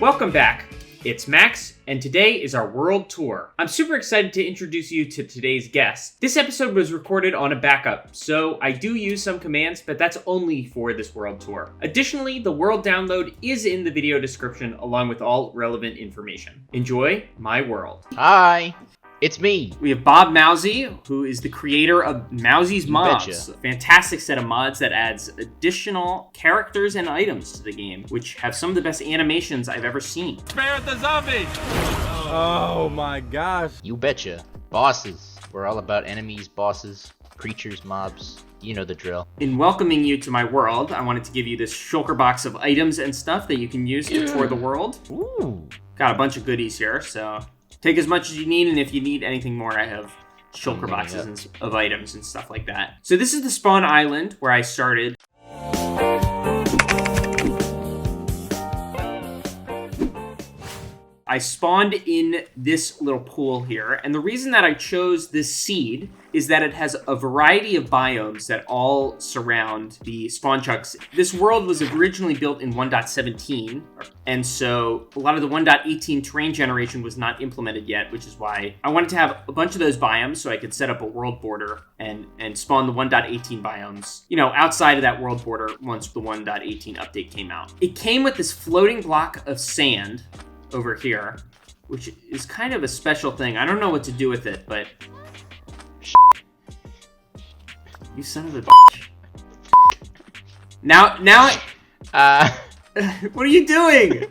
Welcome back. It's Max, and today is our world tour. I'm super excited to introduce you to today's guest. This episode was recorded on a backup, so I do use some commands, but that's only for this world tour. Additionally, the world download is in the video description along with all relevant information. Enjoy my world. Hi, it's me. We have Bob Mowzie, who is the creator of Mowzie's Mods. A fantastic set of mods that adds additional characters and items to the game, which have some of the best animations I've ever seen. Spare the zombie! Oh my gosh. You betcha. Bosses. We're all about enemies, bosses, creatures, mobs. You know the drill. In welcoming you to my world, I wanted to give you this shulker box of items and stuff that you can use to tour the world. Ooh. Got a bunch of goodies here, so take as much as you need, and if you need anything more, I have shulker boxes of items and stuff like that. So this is the spawn island where I started. I spawned in this little pool here, and the reason that I chose this seed is that it has a variety of biomes that all surround the spawn chunks. This world was originally built in 1.17, and so a lot of the 1.18 terrain generation was not implemented yet, which is why I wanted to have a bunch of those biomes so I could set up a world border and spawn the 1.18 biomes, you know, outside of that world border once the 1.18 update came out. It came with this floating block of sand over here, which is kind of a special thing. I don't know what to do with it, but you son of a bitch. Now, what are you doing?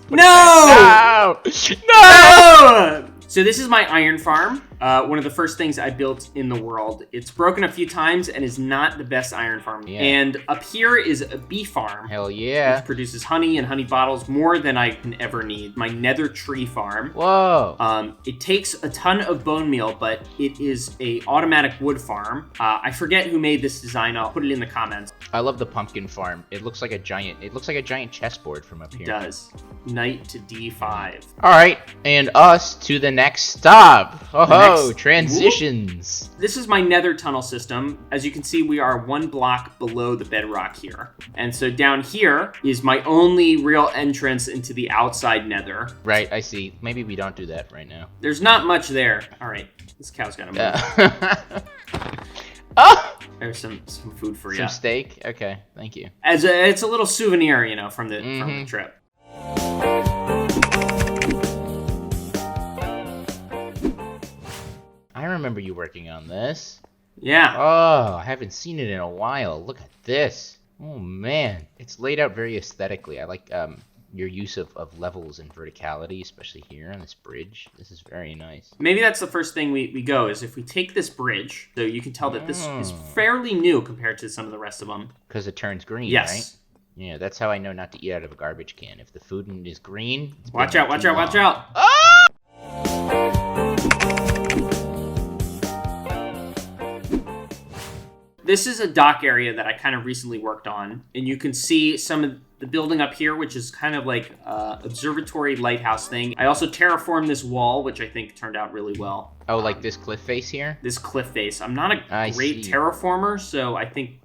No! No! So this is my iron farm. One of the first things I built in the world. It's broken a few times and is not the best iron farm. Yeah. And up here is a bee farm. Hell yeah. Which produces honey and honey bottles more than I can ever need. My nether tree farm. Whoa. It takes a ton of bone meal, but it is a automatic wood farm. I forget who made this design. I'll put it in the comments. I love the pumpkin farm. It looks like a giant chessboard from up here. It does. Knight to D5. All right, and us to the next stop. Oh, transitions. Whoop. This is my nether tunnel system. As you can see, we are one block below the bedrock here. And so down here is my only real entrance into the outside nether. Right, I see. Maybe we don't do that right now. There's not much there. All right, this cow's gotta move. Oh! There's some food for you. Some steak? Okay, thank you. It's a little souvenir, you know, from the trip. I remember you working on this. Yeah. Oh, I haven't seen it in a while. Look at this. Oh, man. It's laid out very aesthetically. I like your use of levels and verticality, especially here on this bridge. This is very nice. Maybe that's the first thing we go, is if we take this bridge, so you can tell that this is fairly new compared to some of the rest of them. Because it turns green, yes. Right? Yeah, that's how I know not to eat out of a garbage can. If the food is green... Watch out, watch out, watch out! Ah! This is a dock area that I kind of recently worked on, and you can see some of the building up here, which is kind of like observatory lighthouse thing. I also terraformed this wall, which I think turned out really well. Oh, like this cliff face here? This cliff face. I'm not a great terraformer, so I think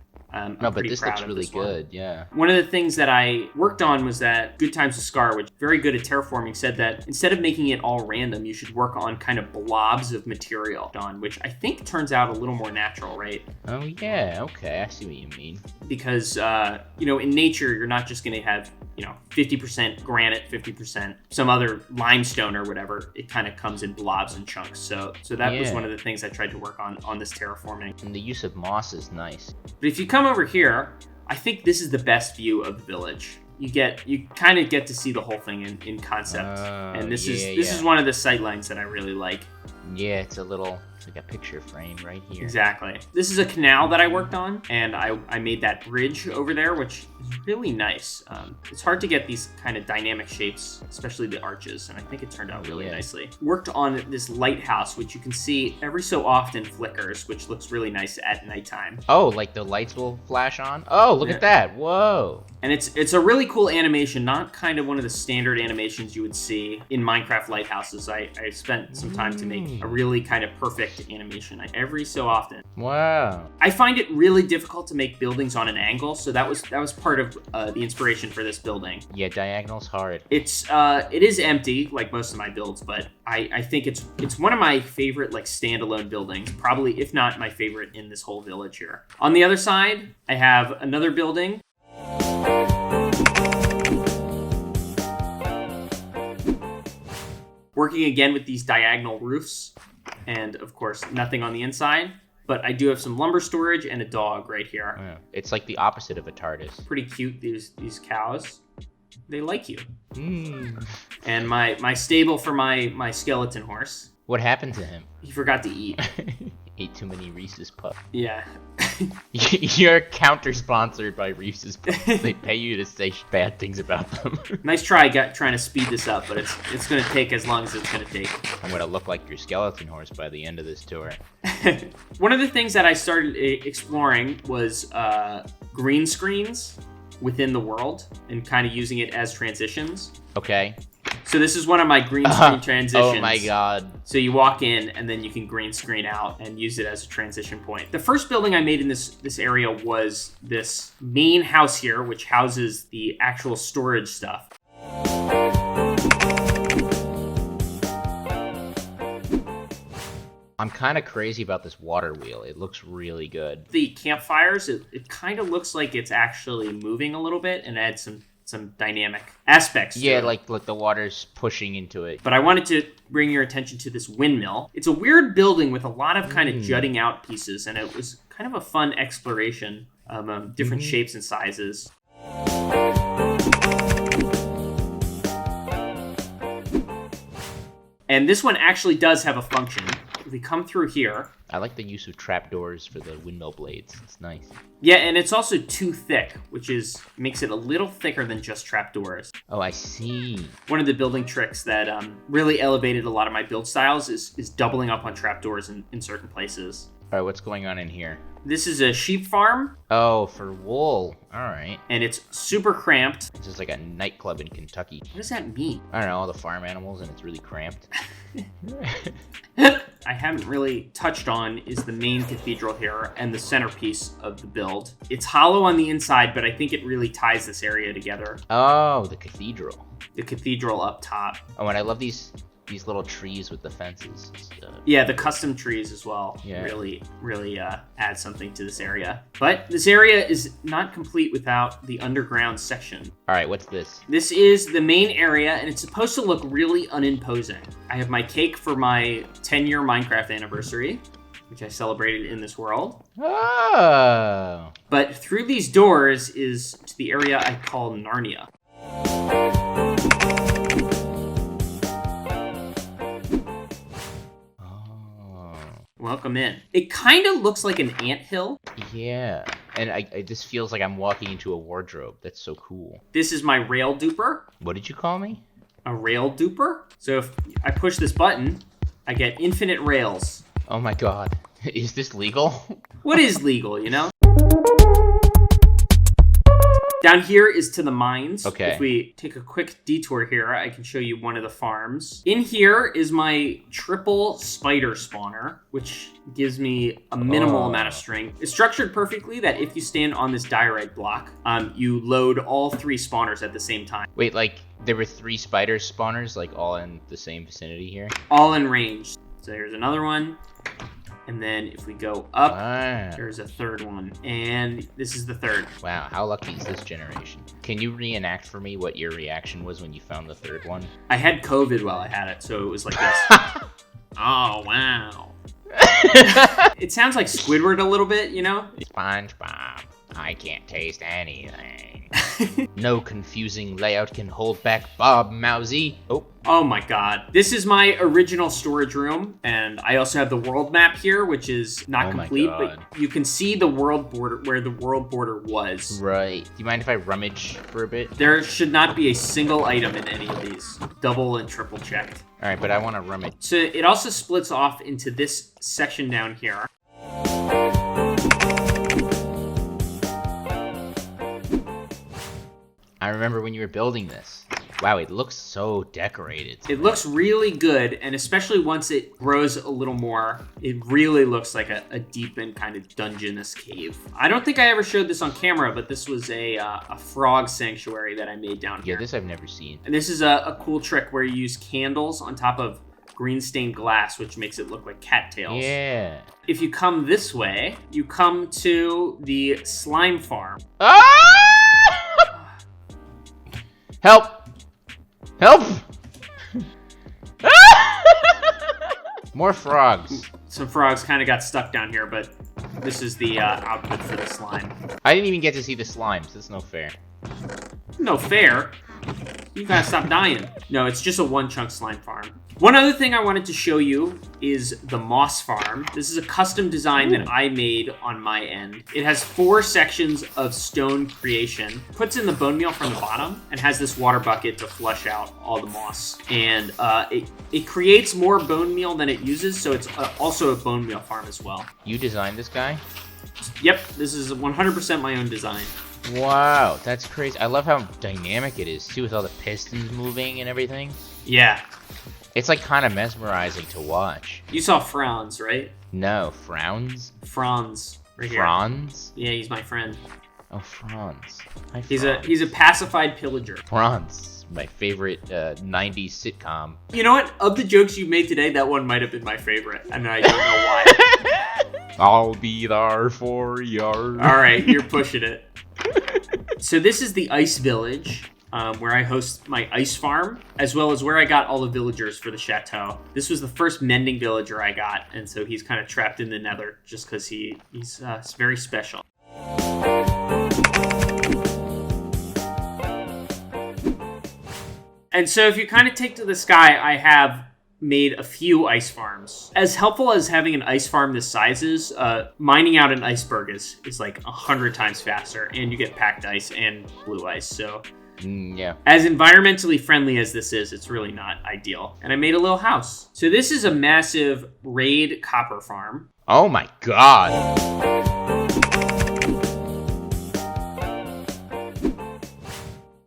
no, but this looks really good, yeah. One of the things that I worked on was that Good Times to Scar, which is very good at terraforming, said that instead of making it all random, you should work on kind of blobs of material, which I think turns out a little more natural, right? Oh, yeah, okay, I see what you mean. Because, you know, in nature, you're not just going to have, you know, 50% granite, 50% some other limestone or whatever. It kind of comes in blobs and chunks. So that was one of the things I tried to work on this terraforming. And the use of moss is nice. But if you come over here, I think this is the best view of the village. You kind of get to see the whole thing in concept. And this is one of the sight lines that I really like. Yeah, it's like a picture frame right here. Exactly. This is a canal that I worked on, and I made that bridge over there, which is really nice. It's hard to get these kind of dynamic shapes, especially the arches, and I think it turned out really nicely. Worked on this lighthouse, which you can see every so often flickers, which looks really nice at nighttime. Oh, like the lights will flash on? Oh, look at that. Whoa. And it's a really cool animation, not kind of one of the standard animations you would see in Minecraft lighthouses. I spent some time to make a really kind of perfect perfect animation every so often. Wow. I find it really difficult to make buildings on an angle, so that was part of the inspiration for this building. Yeah, diagonal's hard. It is empty, like most of my builds, but I think it's one of my favorite like standalone buildings, probably if not my favorite in this whole village here. On the other side, I have another building. Working again with these diagonal roofs, and of course nothing on the inside, but I do have some lumber storage and a dog right here. Yeah. It's like the opposite of a TARDIS. Pretty cute, these cows. They like you. Mm. And my stable for my skeleton horse. What happened to him? He forgot to eat. Ate too many Reese's Puffs. Yeah. You're counter-sponsored by Reese's Puffs. They pay you to say bad things about them. Nice try trying to speed this up, but it's going to take as long as it's going to take. I'm going to look like your skeleton horse by the end of this tour. One of the things that I started exploring was green screens within the world and kind of using it as transitions. Okay. So this is one of my green screen transitions. Oh my god. So you walk in and then you can green screen out and use it as a transition point. The first building I made in this area was this main house here, which houses the actual storage stuff. I'm kind of crazy about this water wheel. It looks really good. The campfires, it kind of looks like it's actually moving a little bit and adds some dynamic aspects to Yeah, it. like the water's pushing into it. But I wanted to bring your attention to this windmill. It's a weird building with a lot of kind of jutting out pieces, and it was kind of a fun exploration of different shapes and sizes. And this one actually does have a function. If we come through here... I like the use of trapdoors for the windmill blades. It's nice. Yeah, and it's also too thick, which makes it a little thicker than just trapdoors. Oh, I see. One of the building tricks that really elevated a lot of my build styles is doubling up on trapdoors in certain places. All right, what's going on in here? This is a sheep farm. Oh, for wool. All right. And it's super cramped. This is like a nightclub in Kentucky. What does that mean? I don't know, all the farm animals, and it's really cramped. I haven't really touched on is the main cathedral here and the centerpiece of the build. It's hollow on the inside, but I think it really ties this area together. Oh, the cathedral. The cathedral up top. Oh, and I love these little trees with the fences. Yeah, the custom trees as well. Yeah. Really add something to this area. But this area is not complete without the underground section. All right, what's this? This is the main area, and it's supposed to look really unimposing. I have my cake for my 10-year Minecraft anniversary, which I celebrated in this world. Oh. But through these doors is to the area I call Narnia. Welcome in. It kind of looks like an anthill. Yeah, and this feels like I'm walking into a wardrobe. That's so cool. This is my rail duper. What did you call me? A rail duper. So if I push this button, I get infinite rails. Oh my god. Is this legal? What is legal, you know? Down here is to the mines. Okay. If we take a quick detour here, I can show you one of the farms. In here is my triple spider spawner, which gives me a minimal amount of strength. It's structured perfectly that if you stand on this diorite block, you load all 3 spawners at the same time. Wait, like there were 3 spider spawners, like all in the same vicinity here? All in range. So here's another one. And then if we go up, there's a 3rd one. And this is the 3rd. Wow, how lucky is this generation? Can you reenact for me what your reaction was when you found the 3rd one? I had COVID while I had it, so it was like this. Oh, wow. It sounds like Squidward a little bit, you know? SpongeBob, I can't taste anything. No confusing layout can hold back Bob Mowzie. Oh my god. This is my original storage room, and I also have the world map here, which is not complete, but you can see the world border, where the world border was. Right. Do you mind if I rummage for a bit? There should not be a single item in any of these. Double and triple checked. All right, but I want to rummage. So it also splits off into this section down here. I remember when you were building this. Wow, it looks so decorated. It looks really good, and especially once it grows a little more, it really looks like a deep and kind of dungeonous cave. I don't think I ever showed this on camera, but this was a frog sanctuary that I made down here. Yeah, this I've never seen. And this is a cool trick where you use candles on top of green stained glass, which makes it look like cattails. Yeah. If you come this way, you come to the slime farm. Ah! Help! Help! More frogs. Some frogs kind of got stuck down here, but this is the output for the slime. I didn't even get to see the slimes. That's no fair. No fair. You gotta stop dying. No, it's just a one chunk slime farm. One other thing I wanted to show you is the moss farm. This is a custom design that I made on my end. It has 4 sections of stone creation, puts in the bone meal from the bottom, and has this water bucket to flush out all the moss. And it creates more bone meal than it uses, so it's also a bone meal farm as well. You designed this guy? Yep, this is 100% my own design. Wow, that's crazy. I love how dynamic it is, too, with all the pistons moving and everything. Yeah. It's, like, kind of mesmerizing to watch. You saw Franz, right? No, Frowns? Franz. Right here. Franz? Yeah, he's my friend. Oh, Franz. Hi, He's Franz. a pacified pillager. Franz, my favorite 90s sitcom. You know what? Of the jokes you made today, that one might have been my favorite, and I don't know why. I'll be there for you. All right, you're pushing it. So this is the ice village, where I host my ice farm, as well as where I got all the villagers for the chateau. This was the first mending villager I got, and so he's kind of trapped in the nether just because he's very special. And so if you kind of take to the sky, I have made a few ice farms. As helpful as having an ice farm this size is, mining out an iceberg is like 100 times faster, and you get packed ice and blue ice, so... Yeah. As environmentally friendly as this is, it's really not ideal. And I made a little house. So this is a massive raid copper farm. Oh my god.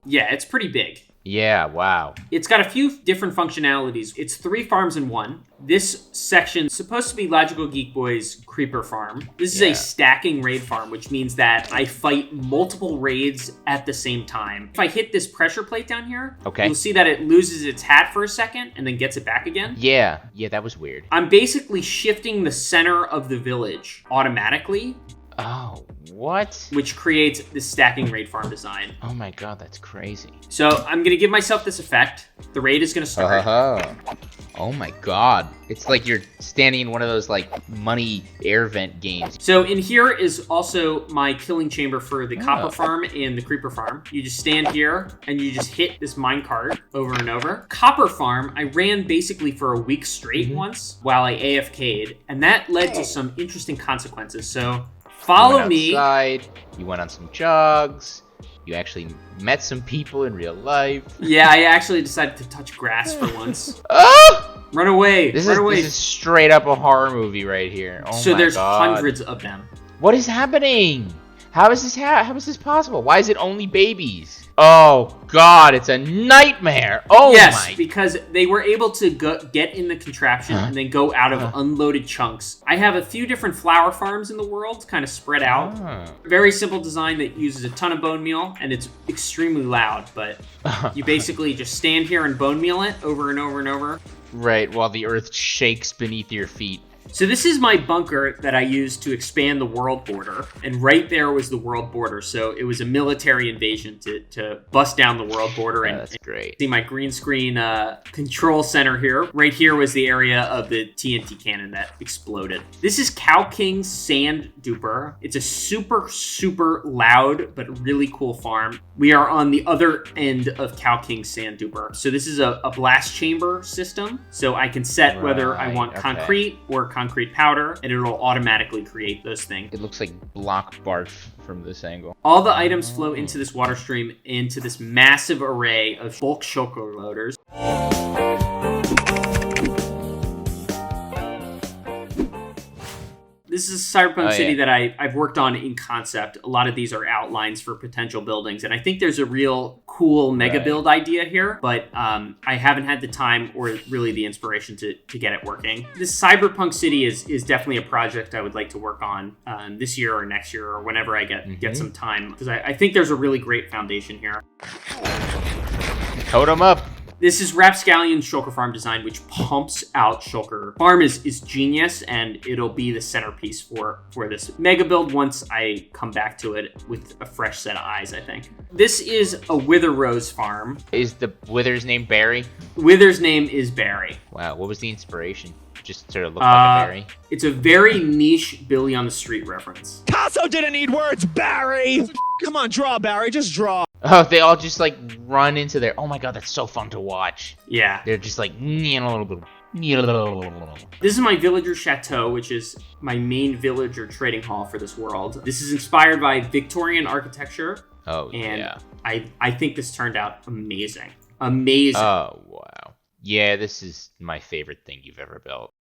Yeah, it's pretty big. Yeah, wow. It's got a few different functionalities. It's 3 farms in one. This section is supposed to be Logical Geek Boy's creeper farm. This is a stacking raid farm, which means that I fight multiple raids at the same time. If I hit this pressure plate down here, you'll see that it loses its hat for a second and then gets it back again. Yeah, that was weird. I'm basically shifting the center of the village automatically. Oh, what? Which creates this stacking raid farm design. Oh my god, that's crazy. So I'm going to give myself this effect. The raid is going to start. Oh my god. It's like you're standing in one of those, like, money air vent games. So in here is also my killing chamber for the copper farm and the creeper farm. You just stand here and you just hit this minecart over and over. Copper farm, I ran basically for a week straight once while I AFK'd, and that led to some interesting consequences. So follow me. You went on some jogs. You actually met some people in real life. Yeah, I actually decided to touch grass for once. Oh! Run away! This Run away! is straight up a horror movie right here. Oh so my there's god. hundreds of them. What is happening? How is this possible? Why is it only babies? Oh god, it's a nightmare. Oh yes, my. because they were able to get in the contraption and then go out of unloaded chunks. I have a few different flower farms in the world, kind of spread out. Very simple design that uses a ton of bone meal, and it's extremely loud, but you basically just stand here and bone meal it over and over and over. Right, while the earth shakes beneath your feet. So this is my bunker that I used to expand the world border, and right there was the world border. So it was a military invasion to bust down the world border. And that's great. See my green screen control center here. Right here was the area of the TNT cannon that exploded. This is Cow King's Sand Duper. It's a super, super loud but really cool farm. We are on the other end of Cow King's Sand Duper. So this is a blast chamber system. So I can set whether I want concrete or concrete powder, and it'll automatically create those things. It looks like block barf from this angle. All the items flow into this water stream into this massive array of bulk Shulker loaders. This is a cyberpunk city yeah. that I've worked on in concept. A lot of these are outlines for potential buildings, and I think there's a real cool mega build idea here, but I haven't had the time or really the inspiration to get it working. This cyberpunk city is definitely a project I would like to work on this year or next year or whenever I get some time, because I think there's a really great foundation here. Totem up. This is Rapscallion's Shulker Farm design, which pumps out Shulker. Farm is genius, and it'll be the centerpiece for this mega build once I come back to it with a fresh set of eyes, I think. This is a Wither Rose farm. Is the Wither's name Barry? Wither's name is Barry. Wow, what was the inspiration? Just sort of look like a berry? It's a very niche Billy on the Street reference. Picasso didn't need words, Barry! Come on, draw, Barry, just draw. Oh, they all just like run into there. Oh my god, that's so fun to watch. Yeah. They're just like This is my villager Chateau, which is my main village or trading hall for this world. This is inspired by Victorian architecture. Oh, and yeah. I think this turned out amazing. Amazing. Oh, wow. Yeah, this is my favorite thing you've ever built.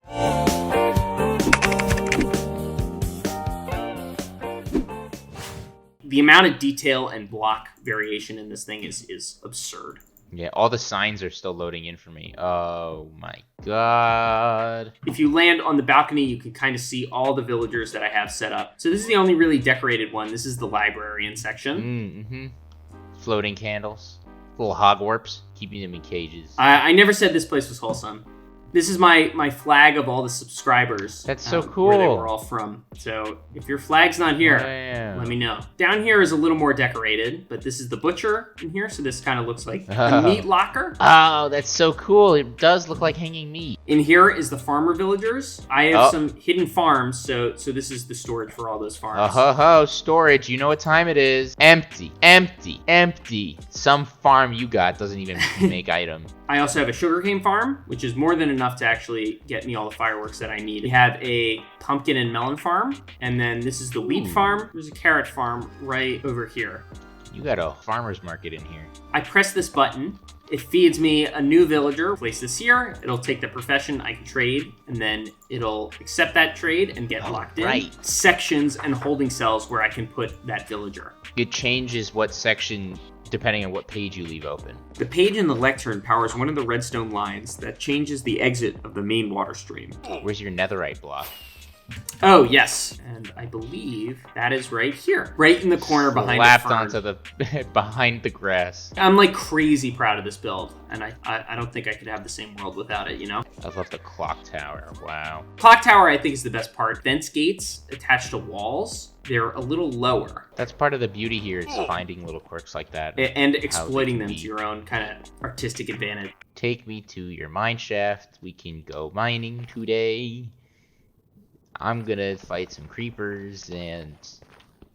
The amount of detail and block variation in this thing is absurd. Yeah, all the signs are still loading in for me. Oh my god. If you land on the balcony, you can kind of see all the villagers that I have set up. So this is the only really decorated one. This is the librarian section. Mm-hmm. Floating candles. Little hogwarts. Keeping them in cages. I never said this place was wholesome. This is my flag of all the subscribers. That's so cool. Where they were all from. So if your flag's not here, let me know. Down here is a little more decorated, but this is the butcher in here, so this kind of looks like a meat locker. Oh, that's so cool. It does look like hanging meat. In here is the farmer villagers. I have some hidden farms, so this is the storage for all those farms. Storage. You know what time it is. Empty, empty, empty. Some farm you got doesn't even make item. I also have a sugarcane farm, which is more than enough to actually get me all the fireworks that I need. We have a pumpkin and melon farm, and then this is the wheat farm. There's a carrot farm right over here. You got a farmer's market in here. I press this button. It feeds me a new villager. Place this here. It'll take the profession I can trade, and then it'll accept that trade and get locked in. Right. Sections and holding cells where I can put that villager. It changes what section depending on what page you leave open. The page in the lectern powers one of the redstone lines that changes the exit of the main water stream. Where's your netherite block? Oh, yes. And I believe that is right here. Right in the corner behind Slapped the fern. onto the behind the grass. I'm like crazy proud of this build, and I don't think I could have the same world without it, you know? I love the clock tower. Wow. Clock tower, I think, is the best part. Fence gates attached to walls, they're a little lower. That's part of the beauty here, is finding little quirks like that. And exploiting them to your own kind of artistic advantage. Take me to your mine shaft. We can go mining today. I'm gonna fight some creepers and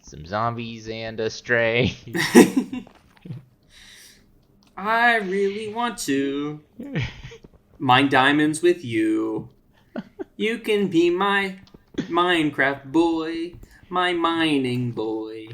some zombies and a stray. I really want to mine diamonds with you. You can be my Minecraft boy, my mining boy.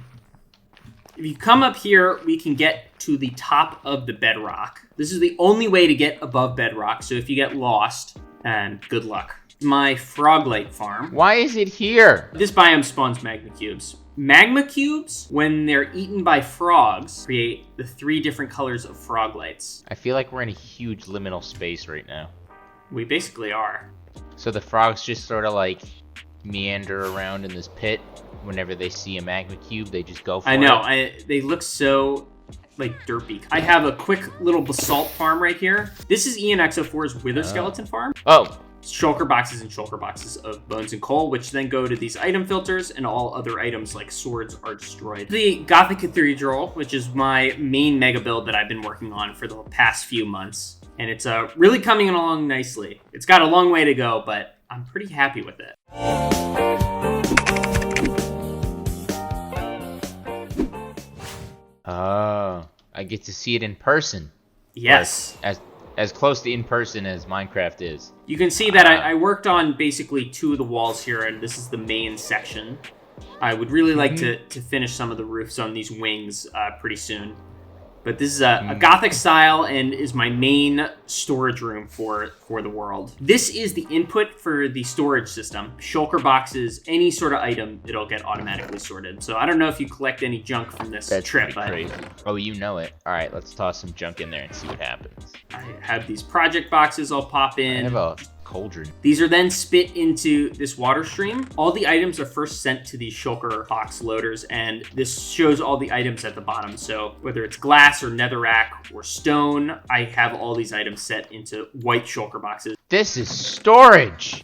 If you come up here, we can get to the top of the bedrock. This is the only way to get above bedrock, so if you get lost, and good luck. My froglight farm. Why is it here? This biome spawns magma cubes. Magma cubes, when they're eaten by frogs, create the 3 different colors of froglights. I feel like we're in a huge liminal space right now. We basically are. So the frogs just sort of like meander around in this pit. Whenever they see a magma cube, they just go for it. I know. They look so like derpy. I have a quick little basalt farm right here. This is ENXO4's Wither Skeleton farm. Oh. Shulker boxes and shulker boxes of bones and coal, which then go to these item filters, and all other items like swords are destroyed. The Gothic Cathedral, which is my main mega build that I've been working on for the past few months, and it's really coming along nicely. It's got a long way to go, but I'm pretty happy with it. Oh, I get to see it in person. Yes. As close to in person as Minecraft is. You can see that I worked on basically 2 of the walls here, and this is the main section. I would really like to finish some of the roofs on these wings pretty soon. But this is a Gothic style and is my main storage room for the world. This is the input for the storage system. Shulker boxes, any sort of item, it'll get automatically sorted. So I don't know if you collect any junk from this trip. That's crazy. Oh, you know it. All right, let's toss some junk in there and see what happens. I have these project boxes I'll pop in. I have a cauldron. These are then spit into this water stream. All the items are first sent to these shulker box loaders, and this shows all the items at the bottom. So whether it's glass or netherrack or stone, I have all these items set into white shulker boxes. This is storage!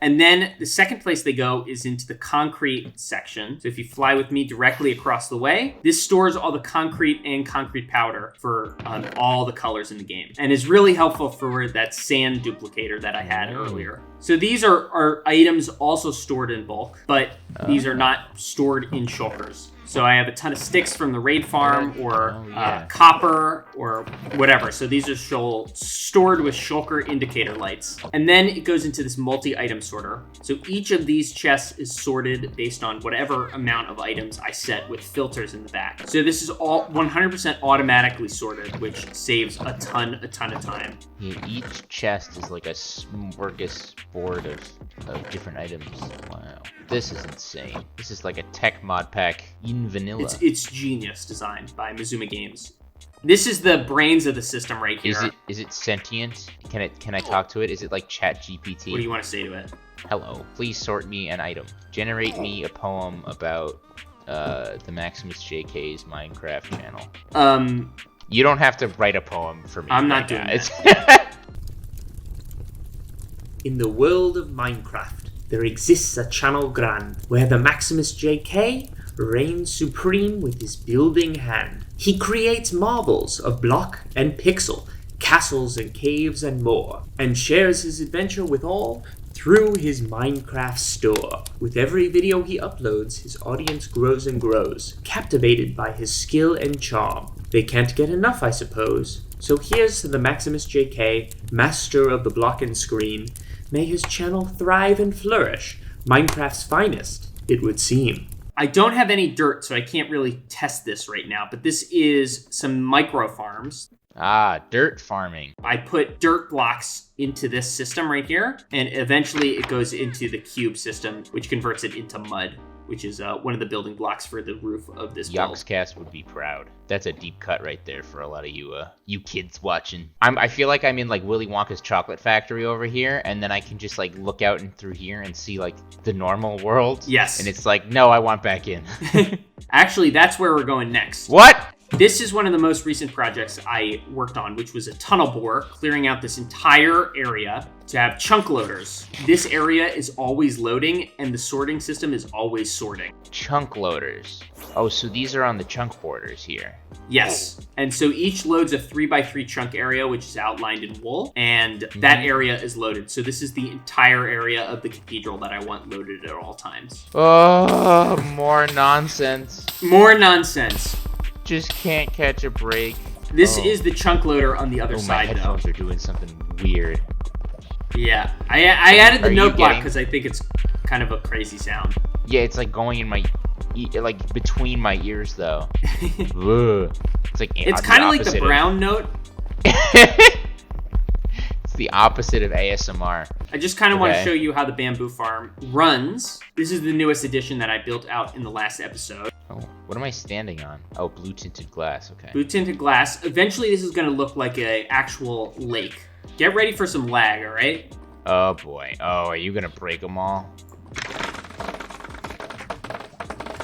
And then the second place they go is into the concrete section. So if you fly with me directly across the way, this stores all the concrete and concrete powder for all the colors in the game. And is really helpful for that sand duplicator that I had earlier. So these are items also stored in bulk, but these are not stored in shulkers. So I have a ton of sticks from the raid farm or copper or whatever. So these are stored with shulker indicator lights. And then it goes into this multi-item sorter. So each of these chests is sorted based on whatever amount of items I set with filters in the back. So this is all 100% automatically sorted, which saves a ton of time. Yeah, each chest is like a smorgasbord of different items. Wow. This is insane. This is like a tech mod pack in vanilla. It's genius designed by Mizuma Games. This is the brains of the system right here. Is it sentient? Can I talk to it? Is it like ChatGPT? What do you want to say to it? Hello, please sort me an item. Generate me a poem about the Maximus JK's Minecraft channel. You don't have to write a poem for me. I'm not doing that. In the world of Minecraft, there exists a channel grand where the Maximus JK reigns supreme with his building hand. He creates marvels of block and pixel, castles and caves and more, and shares his adventure with all through his Minecraft store. With every video he uploads, his audience grows and grows, captivated by his skill and charm. They can't get enough, I suppose. So here's to the Maximus JK, master of the block and screen. May his channel thrive and flourish, Minecraft's finest, it would seem. I don't have any dirt, so I can't really test this right now, but this is some micro farms. Dirt farming. I put dirt blocks into this system right here, and eventually it goes into the cube system, which converts it into mud, which is one of the building blocks for the roof of this build. Yogscast would be proud. That's a deep cut right there for a lot of you kids watching. I feel like I'm in like Willy Wonka's chocolate factory over here, and then I can just like look out and through here and see like the normal world. Yes. And it's like, no, I want back in. Actually, that's where we're going next. What? This is one of the most recent projects I worked on, which was a tunnel bore, clearing out this entire area to have chunk loaders. This area is always loading, and the sorting system is always sorting. Chunk loaders. Oh, so these are on the chunk borders here. Yes. And so each loads a 3x3 chunk area, which is outlined in wool, and that area is loaded. So this is the entire area of the cathedral that I want loaded at all times. Oh, more nonsense. More nonsense. Just can't catch a break. This is the chunk loader on the other side, my headphones are doing something weird. Yeah, I added the note block because I think it's kind of a crazy sound. Yeah, it's like going in my, like between my ears though. Ugh. It's like it's kind of like the brown note. It's the opposite of ASMR. I just kind of want to show you how the bamboo farm runs. This is the newest addition that I built out in the last episode. Oh, what am I standing on? Oh, blue tinted glass. Okay. Blue tinted glass. Eventually, this is going to look like an actual lake. Get ready for some lag, all right? Oh boy. Oh, are you going to break them all?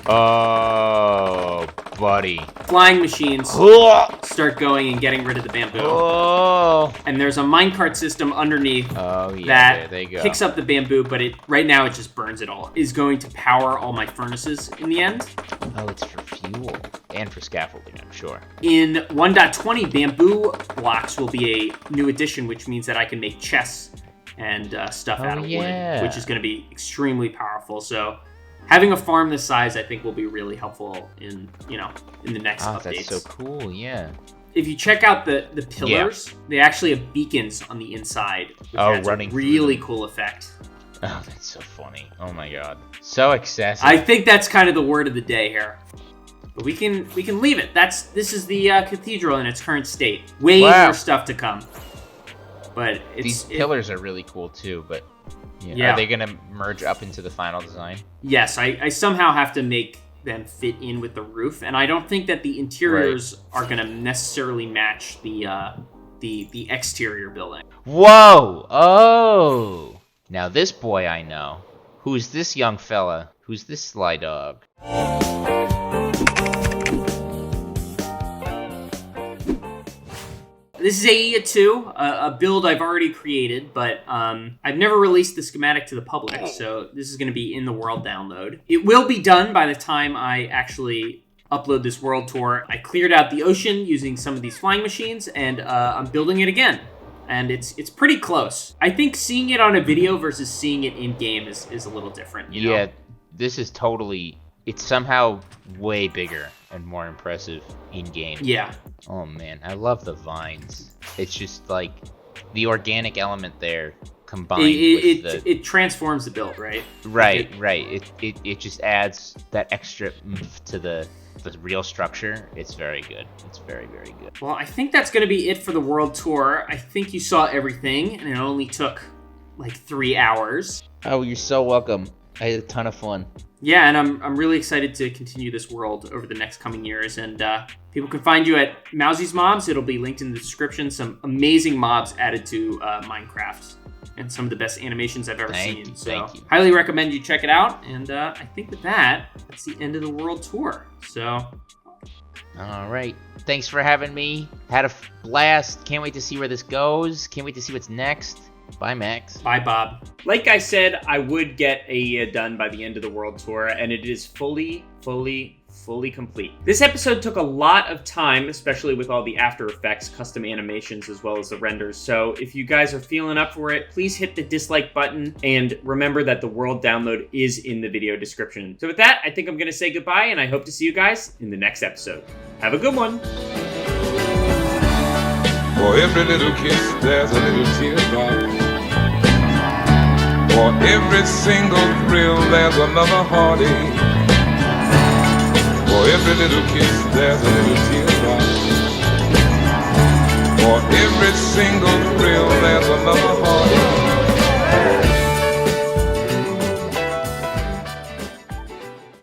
Oh, buddy. Flying machines start going and getting rid of the bamboo. Oh. And there's a minecart system underneath that there they go. picks up the bamboo, but right now it just burns it all. Is going to power all my furnaces in the end. Oh, it's for fuel. And for scaffolding, I'm sure. In 1.20, bamboo blocks will be a new addition, which means that I can make chests and stuff out of wood, which is going to be extremely powerful. So having a farm this size, I think, will be really helpful in the next updates. That's so cool, yeah. If you check out the pillars, they actually have beacons on the inside, which has running a really cool effect. Oh, that's so funny. Oh my god. So excessive. I think that's kind of the word of the day here. But we can leave it. This is the cathedral in its current state. Way more stuff to come. But these pillars are really cool too, but are they gonna merge up into the final design? Yes, I somehow have to make them fit in with the roof, and I don't think that the interiors are gonna necessarily match the exterior building. Whoa! Oh! Now this boy I know. Who's this young fella? Who's this sly dog? This is Aeaea 2, a build I've already created, but I've never released the schematic to the public, so this is going to be in the world download. It will be done by the time I actually upload this world tour. I cleared out the ocean using some of these flying machines, and I'm building it again. And it's pretty close. I think seeing it on a video versus seeing it in-game is a little different, you know? Yeah, this is totally... It's somehow way bigger and more impressive in-game. Yeah. Oh man, I love the vines. It's just like the organic element there combined with the... It transforms the build, right? Right. It just adds that extra oomph to the real structure. It's very good. It's very, very good. Well, I think that's going to be it for the world tour. I think you saw everything, and it only took like 3 hours. Oh, you're so welcome. I had a ton of fun. Yeah, and I'm really excited to continue this world over the next coming years. And people can find you at Mowzie's Mobs. It'll be linked in the description. Some amazing mobs added to Minecraft, and some of the best animations I've ever seen. So highly recommend you check it out. And I think with that, that's the end of the world tour. So. All right. Thanks for having me. Had a blast. Can't wait to see where this goes. Can't wait to see what's next. Bye, Max. Bye, Bob. Like I said, I would get Aeaea done by the end of the world tour, and it is fully complete. This episode took a lot of time, especially with all the After Effects custom animations as well as the renders. So if you guys are feeling up for it, please hit the dislike button, and remember that the world download is in the video description. So with that, I think I'm going to say goodbye, and I hope to see you guys in the next episode. Have a good one. For every little kiss, there's a little teardrop. For every single thrill, there's another heartache. For every little kiss, there's a little teardrop. For every single thrill, there's another